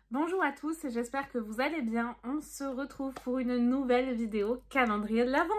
Bonjour à tous, j'espère que vous allez bien. On se retrouve pour une nouvelle vidéo calendrier de l'Avent.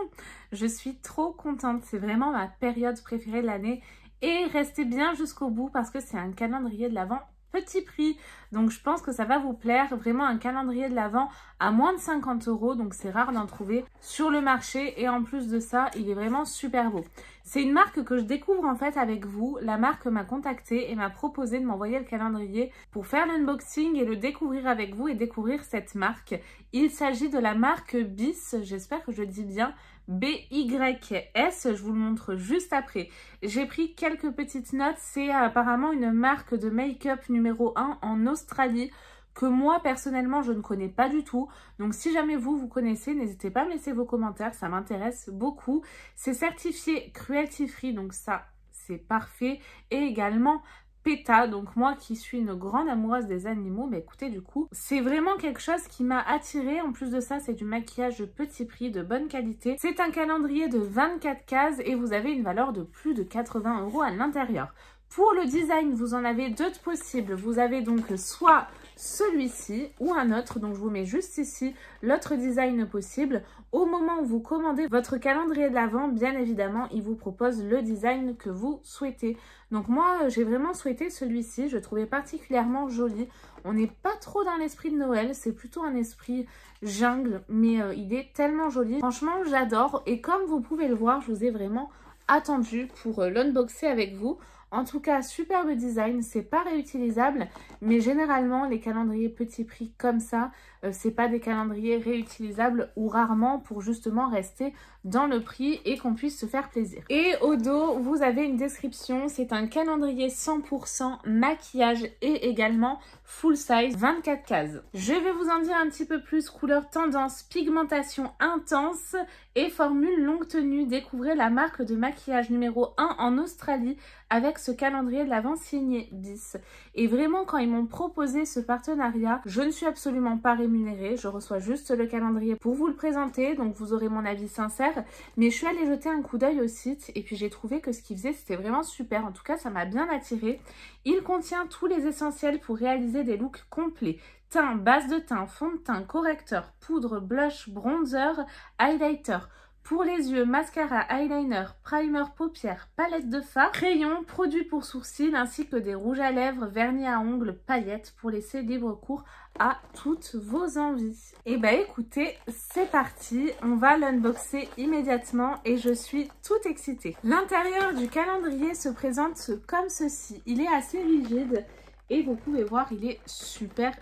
Je suis trop contente, c'est vraiment ma période préférée de l'année. Et restez bien jusqu'au bout parce que c'est un calendrier de l'Avent petit prix. Donc je pense que ça va vous plaire. Vraiment un calendrier de l'Avent à moins de 50 €. Donc c'est rare d'en trouver sur le marché. Et en plus de ça, il est vraiment super beau. C'est une marque que je découvre en fait avec vous. La marque m'a contactée et m'a proposé de m'envoyer le calendrier pour faire l'unboxing et le découvrir avec vous et découvrir cette marque. Il s'agit de la marque BYS, j'espère que je dis bien, BYS, je vous le montre juste après. J'ai pris quelques petites notes, c'est apparemment une marque de make-up numéro 1 en Australie que moi personnellement je ne connais pas du tout. Donc si jamais vous connaissez, n'hésitez pas à me laisser vos commentaires, ça m'intéresse beaucoup. C'est certifié cruelty free, donc ça c'est parfait. Et également PETA, donc moi qui suis une grande amoureuse des animaux, mais écoutez du coup, c'est vraiment quelque chose qui m'a attirée. En plus de ça, c'est du maquillage de petit prix, de bonne qualité. C'est un calendrier de 24 cases et vous avez une valeur de plus de 80 € à l'intérieur. Pour le design, vous en avez deux possibles. Vous avez donc soit celui-ci ou un autre. Donc, je vous mets juste ici l'autre design possible. Au moment où vous commandez votre calendrier de l'Avent, bien évidemment, il vous propose le design que vous souhaitez. Donc, moi, j'ai vraiment souhaité celui-ci. Je trouvais particulièrement joli. On n'est pas trop dans l'esprit de Noël. C'est plutôt un esprit jungle, mais il est tellement joli. Franchement, j'adore. Et comme vous pouvez le voir, je vous ai vraiment attendu pour l'unboxer avec vous. En tout cas, superbe design, c'est pas réutilisable, mais généralement les calendriers petit prix comme ça, c'est pas des calendriers réutilisables ou rarement pour justement rester dans le prix et qu'on puisse se faire plaisir. Et au dos, vous avez une description, c'est un calendrier 100% maquillage et également full size, 24 cases. Je vais vous en dire un petit peu plus, couleur tendance, pigmentation intense et formule longue tenue. Découvrez la marque de maquillage numéro 1 en Australie avec ce calendrier de l'Avent signé BYS. Et vraiment, quand ils m'ont proposé ce partenariat, je ne suis absolument pas rémunérée. Je reçois juste le calendrier pour vous le présenter, donc vous aurez mon avis sincère. Mais je suis allée jeter un coup d'œil au site et puis j'ai trouvé que ce qu'ils faisaient, c'était vraiment super. En tout cas, ça m'a bien attirée. Il contient tous les essentiels pour réaliser des looks complets. Teint, base de teint, fond de teint, correcteur, poudre, blush, bronzer, highlighter. Pour les yeux, mascara, eyeliner, primer, paupières, palette de fard, crayon, produits pour sourcils ainsi que des rouges à lèvres, vernis à ongles, paillettes pour laisser libre cours à toutes vos envies. Et bah écoutez, c'est parti, on va l'unboxer immédiatement et je suis toute excitée. L'intérieur du calendrier se présente comme ceci, il est assez rigide. Et vous pouvez voir, il est super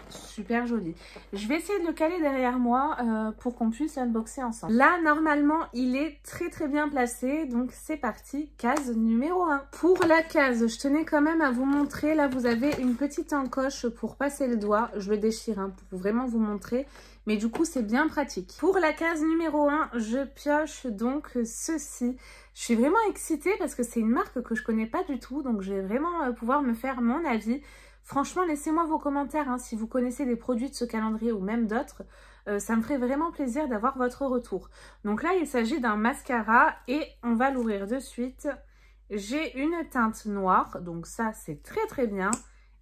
joli. Je vais essayer de le caler derrière moi pour qu'on puisse l'unboxer ensemble. Là, normalement, il est très bien placé. Donc, c'est parti, case numéro 1. Pour la case, je tenais quand même à vous montrer. Là, vous avez une petite encoche pour passer le doigt. Je le déchire pour vraiment vous montrer. Mais du coup, c'est bien pratique. Pour la case numéro 1, je pioche donc ceci. Je suis vraiment excitée parce que c'est une marque que je connais pas du tout. Donc, je vais vraiment pouvoir me faire mon avis. Franchement, laissez-moi vos commentaires si vous connaissez des produits de ce calendrier ou même d'autres. Ça me ferait vraiment plaisir d'avoir votre retour. Donc là, il s'agit d'un mascara et on va l'ouvrir de suite. J'ai une teinte noire, donc ça, c'est très bien.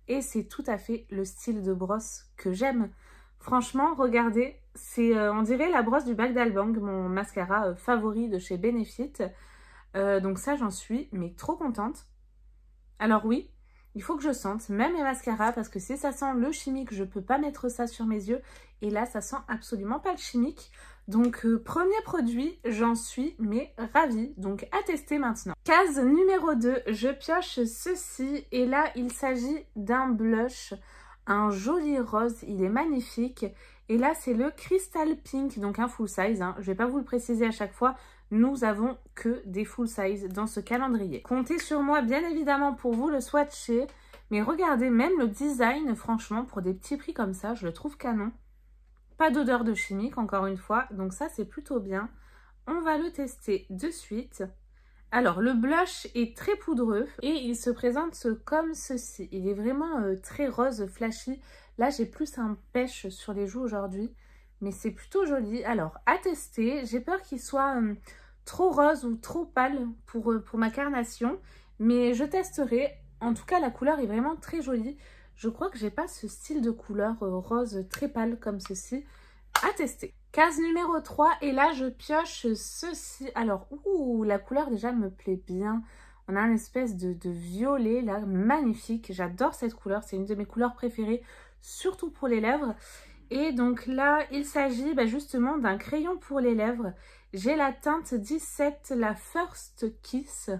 Et c'est tout à fait le style de brosse que j'aime. Franchement, regardez, c'est on dirait la brosse du Bac d'Albang, mon mascara favori de chez Benefit. Donc ça, j'en suis mais trop contente. Alors oui, il faut que je sente, même les mascaras, parce que si ça sent le chimique, je ne peux pas mettre ça sur mes yeux. Et là, ça sent absolument pas le chimique. Donc, premier produit, j'en suis mais ravie. Donc, à tester maintenant. Case numéro 2, je pioche ceci. Et là, il s'agit d'un blush, un joli rose. Il est magnifique. Et là, c'est le Crystal Pink, donc un full size. Je ne vais pas vous le préciser à chaque fois. Nous avons que des full size dans ce calendrier. Comptez sur moi, bien évidemment, pour vous le swatcher. Mais regardez, même le design, franchement, pour des petits prix comme ça, je le trouve canon. Pas d'odeur de chimique, encore une fois. Donc ça, c'est plutôt bien. On va le tester de suite. Alors, le blush est très poudreux et il se présente comme ceci. Il est vraiment très rose flashy. Là, j'ai plus un pêche sur les joues aujourd'hui. Mais c'est plutôt joli. Alors, à tester. J'ai peur qu'il soit trop rose ou trop pâle pour ma carnation. Mais je testerai. En tout cas, la couleur est vraiment très jolie. Je crois que j'ai pas ce style de couleur rose très pâle comme ceci à tester. Case numéro 3 et là je pioche ceci. Alors, la couleur déjà me plaît bien. On a une espèce de violet là, magnifique. J'adore cette couleur, c'est une de mes couleurs préférées, surtout pour les lèvres. Et donc là, il s'agit justement d'un crayon pour les lèvres. J'ai la teinte 17, la First Kiss.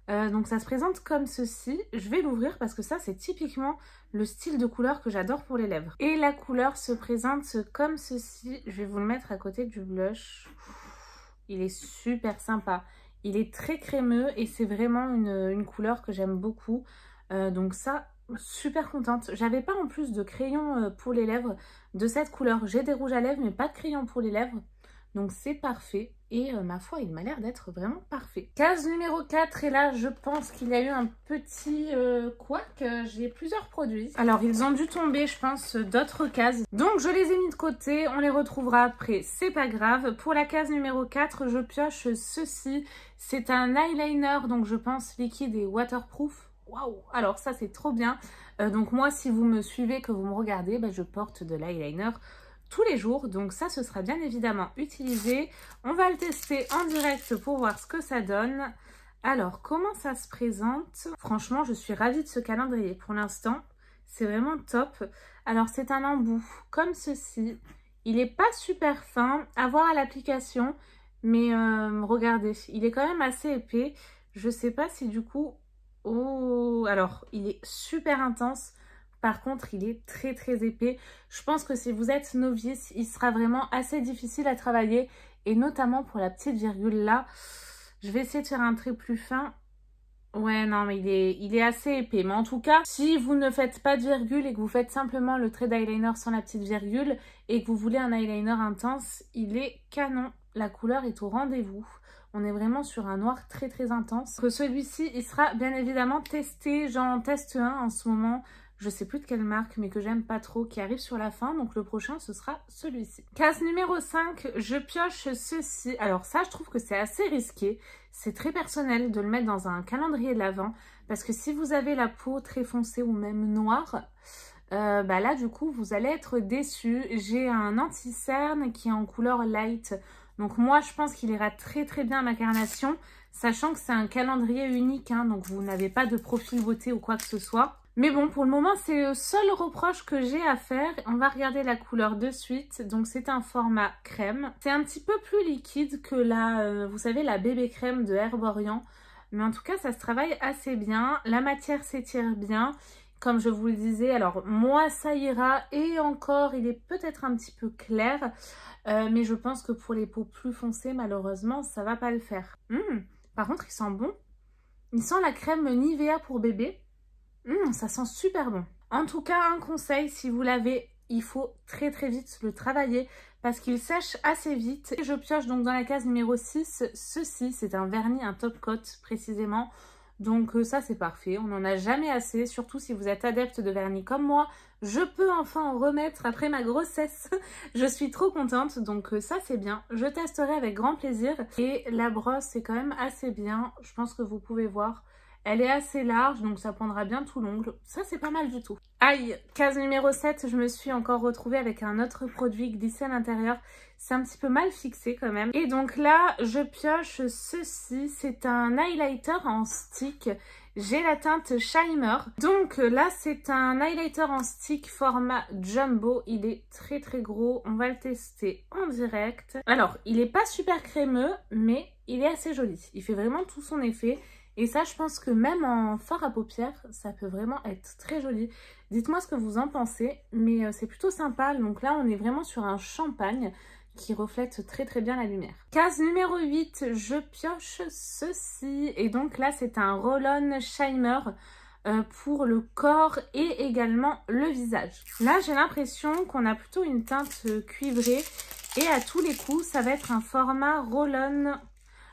Donc ça se présente comme ceci. Je vais l'ouvrir parce que ça c'est typiquement le style de couleur que j'adore pour les lèvres. Et la couleur se présente comme ceci. Je vais vous le mettre à côté du blush. Il est super sympa. Il est très crémeux et c'est vraiment une couleur que j'aime beaucoup. Donc ça, super contente. J'avais pas en plus de crayon pour les lèvres de cette couleur. J'ai des rouges à lèvres mais pas de crayon pour les lèvres. Donc c'est parfait et ma foi il m'a l'air d'être vraiment parfait. Case numéro 4 et là je pense qu'il y a eu un petit couac. J'ai plusieurs produits. Alors ils ont dû tomber je pense d'autres cases. Donc je les ai mis de côté, on les retrouvera après, c'est pas grave. Pour la case numéro 4 je pioche ceci. C'est un eyeliner donc je pense liquide et waterproof. Waouh, alors ça c'est trop bien. Donc moi si vous me suivez, que vous me regardez, je porte de l'eyeliner tous les jours, donc ça ce sera bien évidemment utilisé. On va le tester en direct pour voir ce que ça donne. Alors comment ça se présente? Franchement je suis ravie de ce calendrier pour l'instant, c'est vraiment top. Alors c'est un embout comme ceci, il n'est pas super fin à voir à l'application, mais regardez, il est quand même assez épais. Je sais pas si du coup, alors il est super intense. Par contre, il est très très épais. Je pense que si vous êtes novice, il sera vraiment assez difficile à travailler. Et notamment pour la petite virgule là. Je vais essayer de faire un trait plus fin. Ouais, non, mais il est assez épais. Mais en tout cas, si vous ne faites pas de virgule et que vous faites simplement le trait d'eyeliner sans la petite virgule et que vous voulez un eyeliner intense, il est canon. La couleur est au rendez-vous. On est vraiment sur un noir très très intense. Que celui-ci, il sera bien évidemment testé. J'en teste un en ce moment. Je sais plus de quelle marque, mais que j'aime pas trop, qui arrive sur la fin. Donc le prochain, ce sera celui-ci. Case numéro 5, je pioche ceci. Alors ça, je trouve que c'est assez risqué. C'est très personnel de le mettre dans un calendrier de l'Avent. Parce que si vous avez la peau très foncée ou même noire, là du coup, vous allez être déçus. J'ai un anti-cerne qui est en couleur light. Donc moi, je pense qu'il ira très très bien à ma carnation. Sachant que c'est un calendrier unique, hein, donc vous n'avez pas de profil beauté ou quoi que ce soit. Mais bon, pour le moment, c'est le seul reproche que j'ai à faire. On va regarder la couleur de suite. Donc, c'est un format crème. C'est un petit peu plus liquide que la, vous savez, la bébé crème de Herborian. Mais en tout cas, ça se travaille assez bien. La matière s'étire bien. Comme je vous le disais, alors moi, ça ira. Et encore, il est peut-être un petit peu clair. Mais je pense que pour les peaux plus foncées, malheureusement, ça va pas le faire. Par contre, il sent bon. Il sent la crème Nivea pour bébé. Ça sent super bon. En tout cas, un conseil, si vous l'avez, il faut très très vite le travailler parce qu'il sèche assez vite. Et je pioche donc dans la case numéro 6, ceci, c'est un vernis, un top coat précisément. Donc ça c'est parfait, on n'en a jamais assez, surtout si vous êtes adepte de vernis comme moi. Je peux enfin en remettre après ma grossesse. Je suis trop contente, donc ça c'est bien. Je testerai avec grand plaisir. Et la brosse est quand même assez bien, je pense que vous pouvez voir. Elle est assez large, donc ça prendra bien tout l'ongle. Ça, c'est pas mal du tout. Aïe, case numéro 7, je me suis encore retrouvée avec un autre produit glissé à l'intérieur. C'est un petit peu mal fixé quand même. Et donc là, je pioche ceci. C'est un highlighter en stick. J'ai la teinte Shimmer. Donc là, c'est un highlighter en stick format jumbo. Il est très très gros. On va le tester en direct. Alors, il n'est pas super crémeux, mais il est assez joli. Il fait vraiment tout son effet. Et ça, je pense que même en fard à paupières, ça peut vraiment être très joli. Dites-moi ce que vous en pensez, mais c'est plutôt sympa. Donc là, on est vraiment sur un champagne qui reflète très très bien la lumière. Case numéro 8, je pioche ceci. Et donc là, c'est un roll-on shimmer pour le corps et également le visage. Là, j'ai l'impression qu'on a plutôt une teinte cuivrée. Et à tous les coups, ça va être un format roll-on.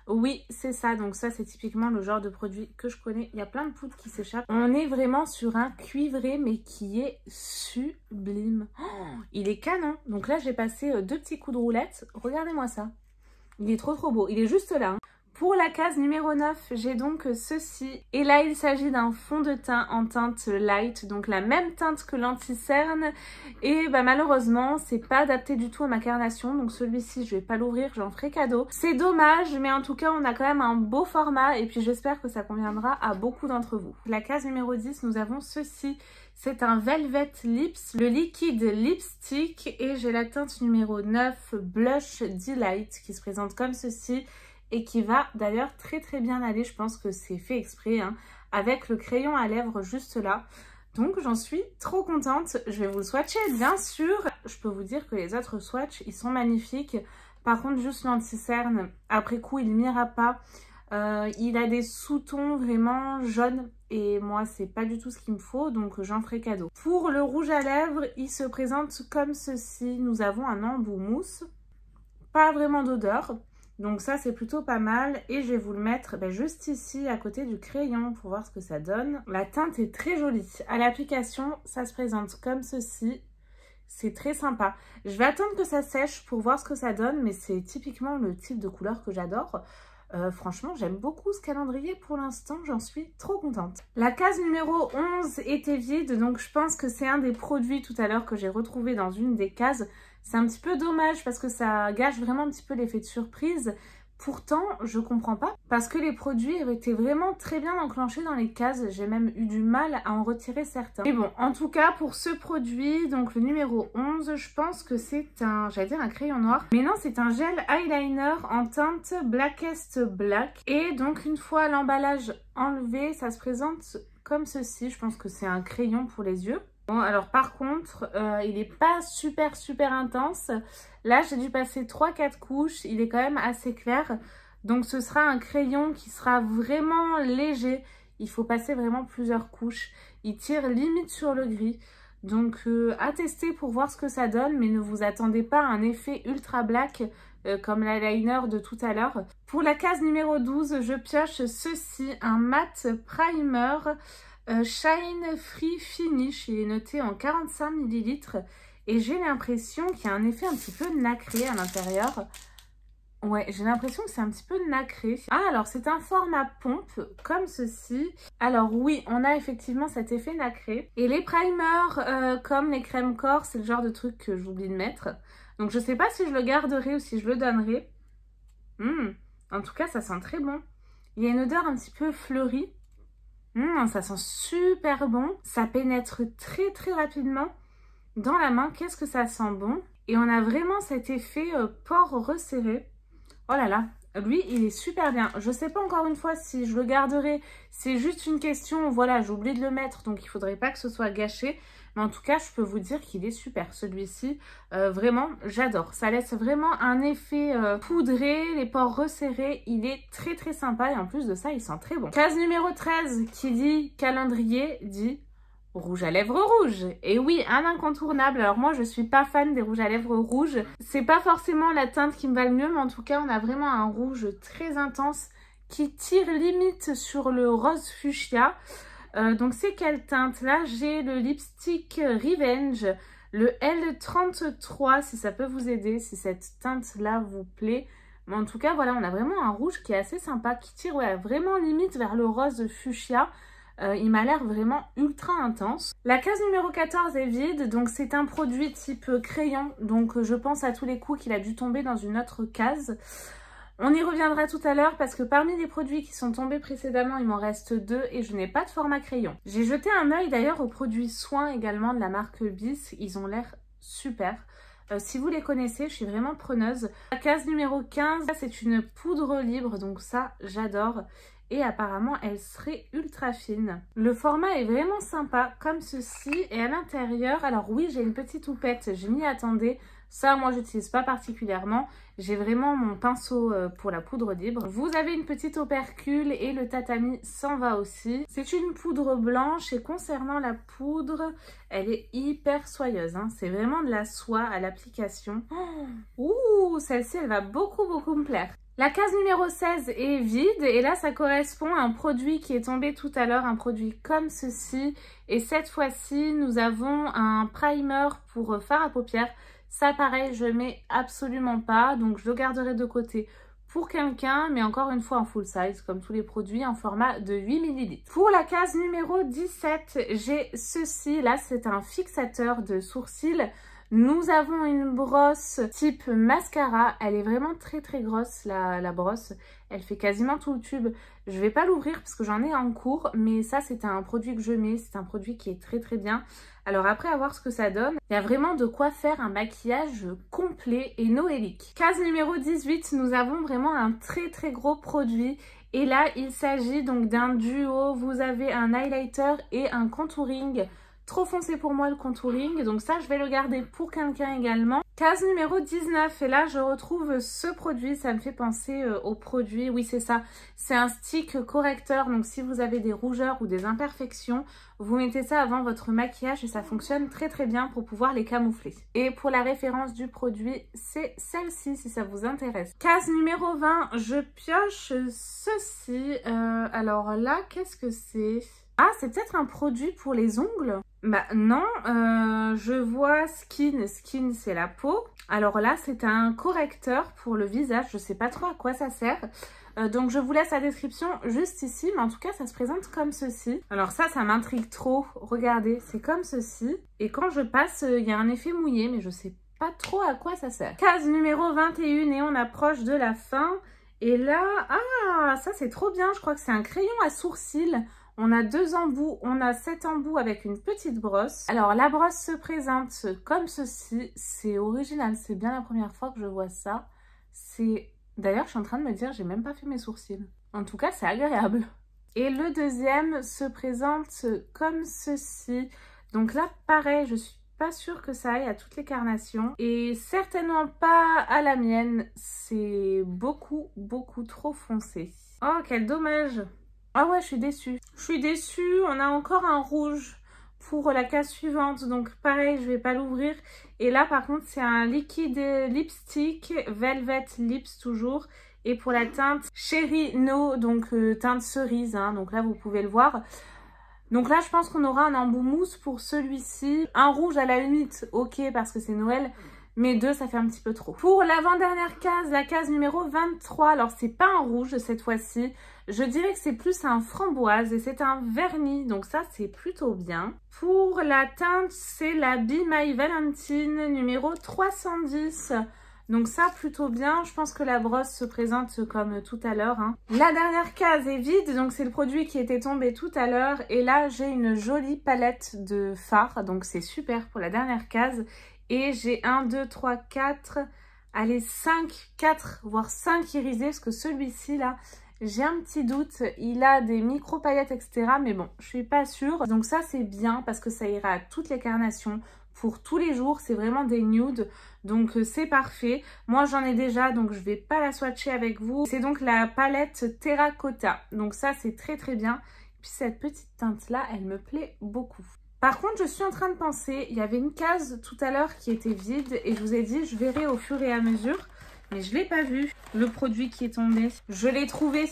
Oui, c'est ça. Donc ça, c'est typiquement le genre de produit que je connais. Il y a plein de poudres qui s'échappent. On est vraiment sur un cuivré, mais qui est sublime. Oh, il est canon. Donc là, j'ai passé 2 petits coups de roulette. Regardez-moi ça. Il est trop trop beau. Il est juste là. Hein. Pour la case numéro 9, j'ai donc ceci. Et là, il s'agit d'un fond de teint en teinte light, donc la même teinte que l'anti-cerne. Et bah, malheureusement, c'est pas adapté du tout à ma carnation, donc celui-ci, je vais pas l'ouvrir, j'en ferai cadeau. C'est dommage, mais en tout cas, on a quand même un beau format et puis j'espère que ça conviendra à beaucoup d'entre vous. La case numéro 10, nous avons ceci. C'est un Velvet Lips, le liquide lipstick, et j'ai la teinte numéro 9, Blush Delight, qui se présente comme ceci et qui va d'ailleurs très bien aller. Je pense que c'est fait exprès, hein, avec le crayon à lèvres juste là. Donc j'en suis trop contente. Je vais vous le swatcher, bien sûr. Je peux vous dire que les autres swatchs, ils sont magnifiques. Par contre, juste l'anti-cerne, après coup, il m'ira pas. Il a des sous-tons vraiment jaunes et moi c'est pas du tout ce qu'il me faut, donc j'en ferai cadeau. Pour le rouge à lèvres, il se présente comme ceci. Nous avons un embout mousse, pas vraiment d'odeur, donc ça c'est plutôt pas mal. Et je vais vous le mettre juste ici à côté du crayon pour voir ce que ça donne. La teinte est très jolie. À l'application, ça se présente comme ceci. C'est très sympa. Je vais attendre que ça sèche pour voir ce que ça donne, mais c'est typiquement le type de couleur que j'adore. Franchement, j'aime beaucoup ce calendrier pour l'instant, j'en suis trop contente. La case numéro 11 était vide, donc je pense que c'est un des produits tout à l'heure que j'ai retrouvé dans une des cases. C'est un petit peu dommage parce que ça gâche vraiment un petit peu l'effet de surprise. Pourtant, je comprends pas parce que les produits étaient vraiment très bien enclenchés dans les cases. J'ai même eu du mal à en retirer certains. Mais bon, en tout cas, pour ce produit, donc le numéro 11, je pense que c'est un, j'allais dire un crayon noir. Mais non, c'est un gel eyeliner en teinte Blackest Black. Et donc, une fois l'emballage enlevé, ça se présente comme ceci. Je pense que c'est un crayon pour les yeux. Bon, alors par contre, il n'est pas super intense. Là, j'ai dû passer 3-4 couches. Il est quand même assez clair. Donc, ce sera un crayon qui sera vraiment léger. Il faut passer vraiment plusieurs couches. Il tire limite sur le gris. Donc, à tester pour voir ce que ça donne. Mais ne vous attendez pas à un effet ultra black comme l'eyeliner de tout à l'heure. Pour la case numéro 12, je pioche ceci. Un matte primer. Shine Free Finish, il est noté en 45 ml et j'ai l'impression qu'il y a un effet un petit peu nacré à l'intérieur. Ouais, j'ai l'impression que c'est un petit peu nacré. Ah, alors c'est un format pompe comme ceci. Alors oui, on a effectivement cet effet nacré. Et les primers, comme les crèmes corps, c'est le genre de truc que j'oublie de mettre. Donc je sais pas si je le garderai ou si je le donnerai. En tout cas, ça sent très bon. Il y a une odeur un petit peu fleurie. Ça sent super bon, ça pénètre très rapidement dans la main. Qu'est-ce que ça sent bon. Et on a vraiment cet effet pores resserré. Oh là là, lui il est super bien. Je sais pas encore une fois si je le garderai, c'est juste une question, voilà, j'ai oublié de le mettre, donc il faudrait pas que ce soit gâché. Mais en tout cas, je peux vous dire qu'il est super, celui-ci. Vraiment, j'adore. Ça laisse vraiment un effet poudré, les pores resserrés. Il est très sympa et en plus de ça, il sent très bon. Case numéro 13, qui dit calendrier, dit rouge à lèvres rouge. Et oui, un incontournable. Alors moi, je suis pas fan des rouges à lèvres rouges. C'est pas forcément la teinte qui me va le mieux, mais en tout cas, on a vraiment un rouge très intense qui tire limite sur le rose fuchsia. Donc c'est quelle teinte? Là j'ai le lipstick Revenge, le L33, si ça peut vous aider, si cette teinte là vous plaît. Mais en tout cas voilà, on a vraiment un rouge qui est assez sympa, qui tire vraiment limite vers le rose fuchsia. Il m'a l'air vraiment ultra intense. La case numéro 14 est vide, donc c'est un produit type crayon. Donc je pense à tous les coups qu'il a dû tomber dans une autre case. On y reviendra tout à l'heure parce que parmi les produits qui sont tombés précédemment, il m'en reste 2 et je n'ai pas de format crayon. J'ai jeté un œil d'ailleurs aux produits soins également de la marque Bis. Ils ont l'air super. Si vous les connaissez, je suis vraiment preneuse. La case numéro 15, c'est une poudre libre, donc ça, j'adore. Et apparemment, elle serait ultra fine. Le format est vraiment sympa, comme ceci. Et à l'intérieur, alors oui, j'ai une petite houppette, je m'y attendais. Ça, moi, j'utilise pas particulièrement. J'ai vraiment mon pinceau pour la poudre libre. Vous avez une petite opercule et le tatami s'en va aussi. C'est une poudre blanche et concernant la poudre, elle est hyper soyeuse. Hein. C'est vraiment de la soie à l'application. Ouh, celle-ci, elle va beaucoup me plaire. La case numéro 16 est vide et là, ça correspond à un produit qui est tombé tout à l'heure, un produit comme ceci. Et cette fois-ci, nous avons un primer pour fard à paupières. Ça, pareil, je mets absolument pas, donc je le garderai de côté pour quelqu'un, mais encore une fois en full size, comme tous les produits, en format de 8 ml. Pour la case numéro 17, j'ai ceci. Là, c'est un fixateur de sourcils. Nous avons une brosse type mascara. Elle est vraiment très très grosse, la brosse. Elle fait quasiment tout le tube. Je vais pas l'ouvrir parce que j'en ai en cours, mais ça, c'est un produit que je mets. C'est un produit qui est très très bien. Alors après, à voir ce que ça donne. Il y a vraiment de quoi faire un maquillage complet et noélique. Case numéro 18, nous avons vraiment un très très gros produit. Et là, il s'agit donc d'un duo. Vous avez un highlighter et un contouring. Trop foncé pour moi le contouring, donc ça je vais le garder pour quelqu'un également. Case numéro 19, et là je retrouve ce produit, ça me fait penser au produit, oui c'est ça, c'est un stick correcteur, donc si vous avez des rougeurs ou des imperfections, vous mettez ça avant votre maquillage et ça fonctionne très très bien pour pouvoir les camoufler. Et pour la référence du produit, c'est celle-ci si ça vous intéresse. Case numéro 20, je pioche ceci, alors là qu'est-ce que c'est ? Ah, c'est peut-être un produit pour les ongles? Bah non, je vois Skin. Skin, c'est la peau. Alors là, c'est un correcteur pour le visage. Je sais pas trop à quoi ça sert. Donc je vous laisse la description juste ici. Mais en tout cas, ça se présente comme ceci. Alors ça m'intrigue trop. Regardez, c'est comme ceci. Et quand je passe, il y a un effet mouillé, mais je sais pas trop à quoi ça sert. Case numéro 21 et on approche de la fin. Et là, ah, ça c'est trop bien. Je crois que c'est un crayon à sourcils. On a 2 embouts, on a 7 embouts avec une petite brosse. Alors la brosse se présente comme ceci, c'est original, c'est bien la première fois que je vois ça. D'ailleurs je suis en train de me dire, j'ai même pas fait mes sourcils. En tout cas c'est agréable. Et le deuxième se présente comme ceci. Donc là pareil, je suis pas sûre que ça aille à toutes les carnations. Et certainement pas à la mienne, c'est beaucoup trop foncé. Oh quel dommage! Ah ouais, je suis déçue. Je suis déçue. On a encore un rouge pour la case suivante. Donc pareil, je vais pas l'ouvrir. Et là, par contre, c'est un liquide lipstick Velvet Lips toujours. Et pour la teinte Cherry No, donc teinte cerise. Hein, donc là, vous pouvez le voir. Donc là, je pense qu'on aura un embout mousse pour celui-ci. Un rouge à la limite, ok, parce que c'est Noël. Mais 2, ça fait un petit peu trop. Pour l'avant-dernière case, la case numéro 23, alors c'est pas un rouge cette fois-ci. Je dirais que c'est plus un framboise et c'est un vernis, donc ça c'est plutôt bien. Pour la teinte, c'est la Be My Valentine numéro 310. Donc ça plutôt bien, je pense que la brosse se présente comme tout à l'heure. Hein. La dernière case est vide, donc c'est le produit qui était tombé tout à l'heure. Et là j'ai une jolie palette de fard, donc c'est super pour la dernière case. Et j'ai 1, 2, 3, 4, allez 4 voire 5 irisés parce que celui-ci là, j'ai un petit doute, il a des micro paillettes etc. Mais bon, je suis pas sûre. Donc ça c'est bien parce que ça ira à toutes les carnations. Pour tous les jours, c'est vraiment des nudes, donc c'est parfait. Moi j'en ai déjà, donc je vais pas la swatcher avec vous. C'est donc la palette Terracotta, donc ça c'est très bien. Puis cette petite teinte là, elle me plaît beaucoup. Par contre, je suis en train de penser, il y avait une case tout à l'heure qui était vide et je vous ai dit, je verrai au fur et à mesure. Mais je ne l'ai pas vu, le produit qui est tombé. Je l'ai trouvé,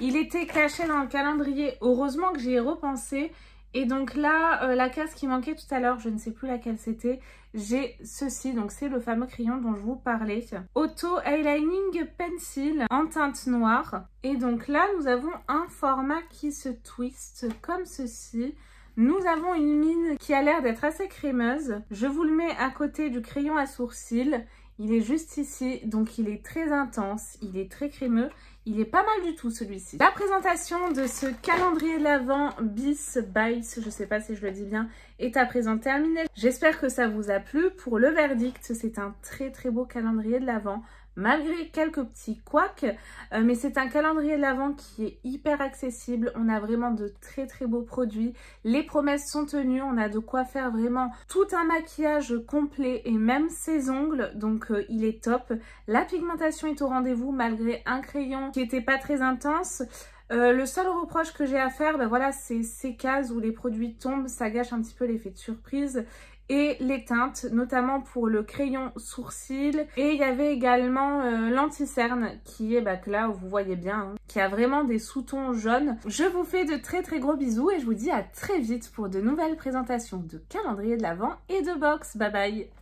il était caché dans le calendrier. Heureusement que j'y ai repensé. Et donc là, la case qui manquait tout à l'heure, je ne sais plus laquelle c'était, j'ai ceci. Donc c'est le fameux crayon dont je vous parlais. Auto Eyelining Pencil en teinte noire. Et donc là, nous avons un format qui se twiste comme ceci. Nous avons une mine qui a l'air d'être assez crémeuse. Je vous le mets à côté du crayon à sourcils. Il est juste ici, donc il est très intense, il est très crémeux. Il est pas mal du tout celui-ci. La présentation de ce calendrier de l'Avent Bis Bites, je sais pas si je le dis bien, est à présent terminée. J'espère que ça vous a plu. Pour le verdict, c'est un très beau calendrier de l'Avent. Malgré quelques petits couacs, mais c'est un calendrier de l'Avent qui est hyper accessible. On a vraiment de très beaux produits. Les promesses sont tenues. On a de quoi faire vraiment tout un maquillage complet et même ses ongles. Donc il est top. La pigmentation est au rendez-vous malgré un crayon qui n'était pas très intense. Le seul reproche que j'ai à faire, ben voilà, c'est ces cases où les produits tombent. Ça gâche un petit peu l'effet de surprise. Et les teintes, notamment pour le crayon sourcil. Et il y avait également l'anti-cerne qui est que là où vous voyez bien, hein, qui a vraiment des sous-tons jaunes. Je vous fais de très gros bisous et je vous dis à très vite pour de nouvelles présentations de calendrier de l'Avent et de box. Bye bye!